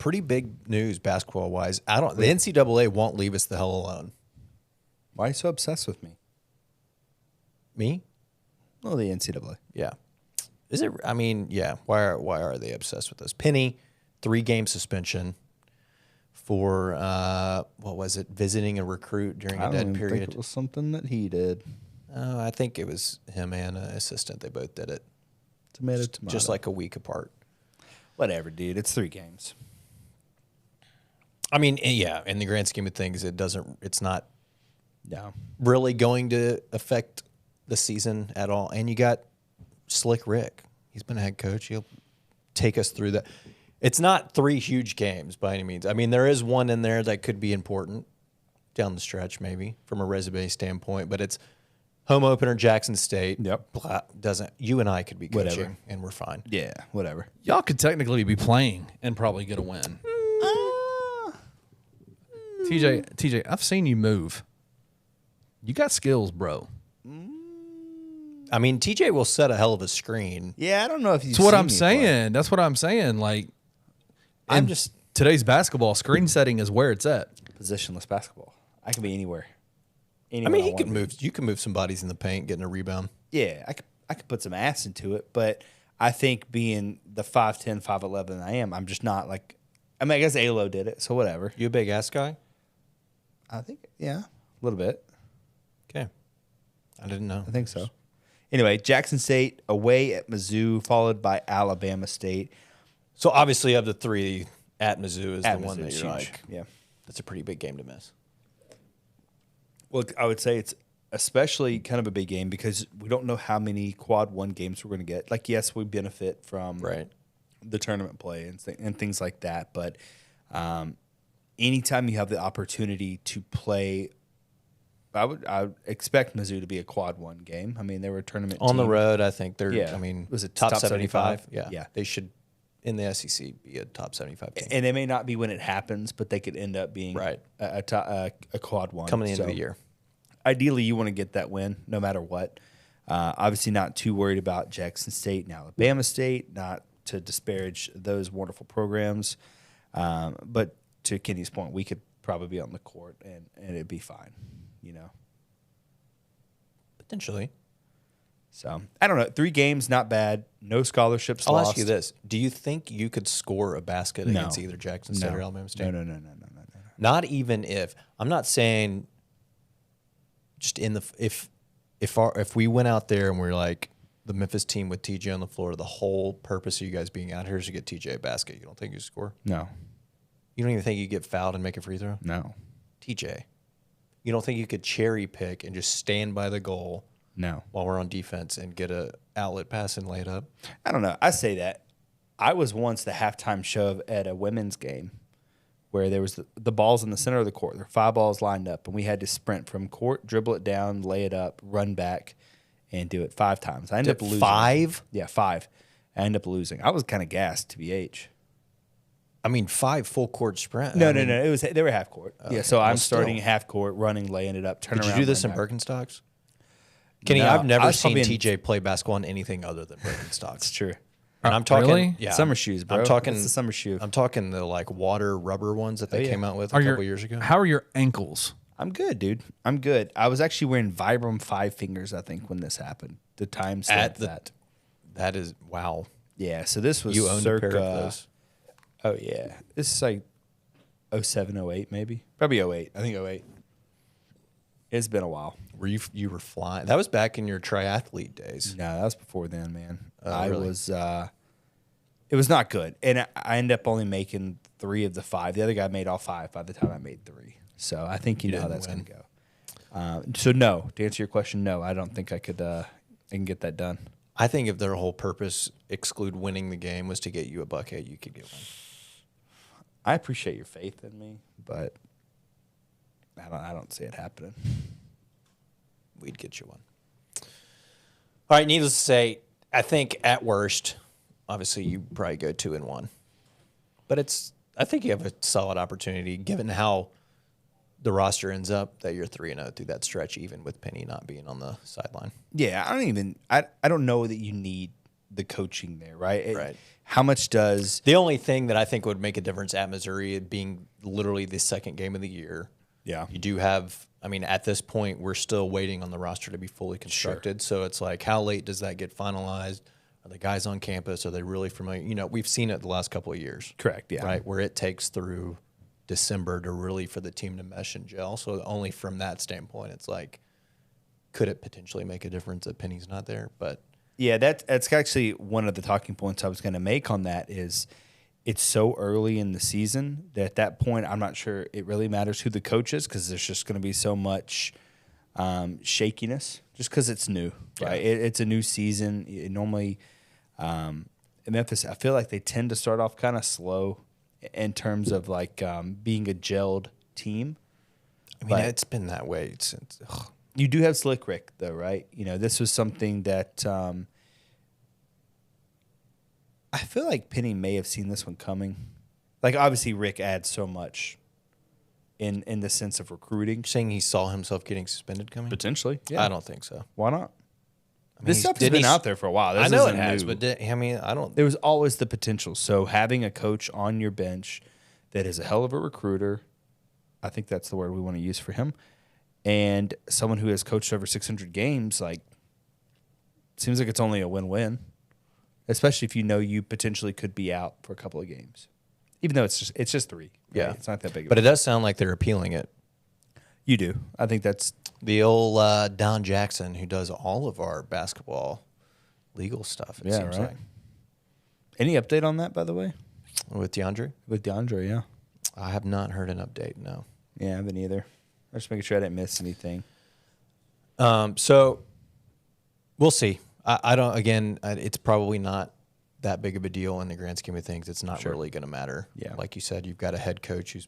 pretty big news basketball-wise. The NCAA won't leave us the hell alone. Why are you so obsessed with me? Me? Well, the NCAA. Yeah. Is it? I mean, yeah. Why are they obsessed with us? Penny, 3-game suspension for what was it? Visiting a recruit during a dead period. I think it was something that he did. I think it was him and an assistant. They both did it. Tomato. Just like a week apart. Whatever, dude. It's 3 games. I mean, yeah. In the grand scheme of things, it's not No. really going to affect the season at all. And you got Slick Rick. He's been a head coach. He'll take us through that. It's not 3 huge games by any means. I mean, there is one in there that could be important down the stretch, maybe from a resume standpoint. But it's home opener, Jackson State. Yep. You and I could be coaching, Whatever. and we're fine. Yeah, whatever. Y'all could technically be playing and probably get a win. TJ, I've seen you move. You got skills, bro. I mean, TJ will set a hell of a screen. Yeah, I don't know if you. That's what I'm saying. That's what I'm saying. Like, I'm just today's basketball screen setting is where it's at. positionless basketball. I can be anywhere. I mean, he could move. You can move some bodies in the paint, getting a rebound. Yeah, I could put some ass into it, but I think being the 5'10", 5'11" I am, I'm just not like. I mean, I guess Alo did it, so whatever. You a big ass guy? I think, yeah, a little bit. Okay, I didn't know. I think so. Anyway, Jackson State away at Mizzou, followed by Alabama State. So obviously, of the 3, at Mizzou is At the one that Mizzou's you're huge. like, Yeah. that's a pretty big game to miss. Well, I would say it's especially kind of a big game because we don't know how many quad 1 games we're going to get. Like, yes, we benefit from the tournament play and things like that, but anytime you have the opportunity to play, I would expect Mizzou to be a quad 1 game. I mean, they were a tournament On the team. road, I think they're. Yeah. I mean, Was it top top 75? 75? Yeah, Yeah. they should in the SEC be a top 75 team And they may not be when it happens, but they could end up being Right. a quad 1 coming into So, the year. Ideally, you want to get that win no matter what. Obviously, not too worried about Jackson State and Alabama State, not to disparage those wonderful programs. But to Kenny's point, we could probably be on the court and it'd be fine, you know. Potentially. So, I don't know. 3 games, not bad. No scholarships I'll lost. ask you this: do you think you could score a basket No. against either Jackson State or Alabama State? No. Not even if. I'm not saying. Just in the if we went out there and we're like the Memphis team with TJ on the floor, the whole purpose of you guys being out here is to get TJ a basket. You don't think you score? No. You don't even think you get fouled and make a free throw? No. TJ, you don't think you could cherry pick and just stand by the goal? No. While we're on defense and get a outlet pass and lay it up? I don't know. I say that. I was once the halftime shove at a women's game where there was the balls in the center of the court. There were 5 balls lined up, and we had to sprint from court, dribble it down, lay it up, run back, and do it 5 times. I ended up losing. 5? Yeah, 5. I ended up losing. I was kind of gassed, TBH. I mean, 5 full court sprint. No. It was they were half court. Okay. Yeah, so I'm Well, starting still. half court, running, laying it up, turn Did around. you do this in run back. Birkenstocks? Kenny, No, I've never I was seen probably in- TJ play basketball in anything other than Birkenstocks. It's true. And I'm talking, Really? yeah, Summer shoes, bro. I'm talking It's the summer shoe. I'm talking the like water rubber ones that they yeah. came out with a couple years ago. How are your ankles? I'm good, dude. I'm good. I was actually wearing Vibram 5 fingers, I think, when this happened. The time stamp that. That is wow. Yeah, so this was You owned circa, a pair of those. Oh, yeah. This is like 07, 08, maybe. Probably 08. I think 08. It's been a while. Were you were flying? That was back in your triathlete days. No, that was before then, man. Oh, really? It was not good. And I ended up only making 3 of the 5. The other guy made all 5 by the time I made 3. So I think you know how didn't that's going win. to go. So no, to answer your question, no, I don't think I can get that done. I think if their whole purpose, exclude winning the game, was to get you a bucket, you could get one. I appreciate your faith in me, but I don't see it happening. We'd get you one. All right, needless to say, I think at worst, obviously you probably go 2-1. But I think you have a solid opportunity, given how the roster ends up, that you're 3-0 through that stretch, even with Penny not being on the sideline. Yeah, I don't know that you need the coaching there, right? Right. How much does The only thing that I think would make a difference at Missouri, it being literally the second game of the year. Yeah. You do have, I mean, at this point, we're still waiting on the roster to be fully constructed. So it's like, how late does that get finalized? Are the guys on campus? Are they really familiar? You know, we've seen it the last couple of years. Correct, yeah. Right, where it takes through December to really for the team to mesh and gel. So only from that standpoint, it's like, could it potentially make a difference that Penny's not there? But Yeah, that's actually one of the talking points I was going to make on that is it's so early in the season that at that point I'm not sure it really matters who the coach is because there's just going to be so much shakiness just because it's new, right? It's a new season. It normally, in Memphis, I feel like they tend to start off kind of slow in terms of like being a gelled team. I mean, But- it's been that way since. You do have Slick Rick, though, right? You know, this was something that I feel like Penny may have seen this one coming. Like, obviously, Rick adds so much in the sense of recruiting. Saying he saw himself getting suspended coming? Potentially, I don't think so. Why not? I mean, This stuff has been out there for a while. This I know it isn't has, new. but I mean, I don't. There was always the potential. So having a coach on your bench that is a hell of a recruiter, I think that's the word we want to use for him, and someone who has coached over 600 games, like, seems like it's only a win-win, especially if you know you potentially could be out for a couple of games, even though it's just 3. Right? Yeah. It's not that big. But it does sound like they're appealing it. You do. I think that's The old Don Jackson, who does all of our basketball legal stuff, it seems right. like. Any update on that, by the way, With DeAndre? with DeAndre? Yeah. I have not heard an update, no. Yeah, I haven't either. I'm just making sure I didn't miss anything. So we'll see. I don't, again, it's probably not that big of a deal in the grand scheme of things. It's not really going to matter. Yeah. Like you said, you've got a head coach who's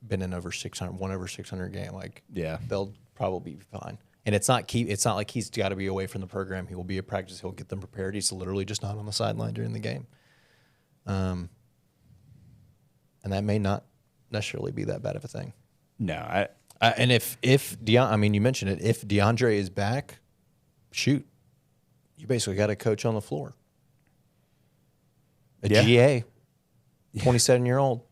been in over 600, won over 600 game. Like, Yeah. they'll probably be fine. And it's not like he's got to be away from the program. He will be at practice. He'll get them prepared. He's literally just not on the sideline during the game. And that may not necessarily be that bad of a thing. No, And if I mean, you mentioned it. If DeAndre is back, shoot, you basically got a coach on the floor. A Yeah. GA, 27-year-old.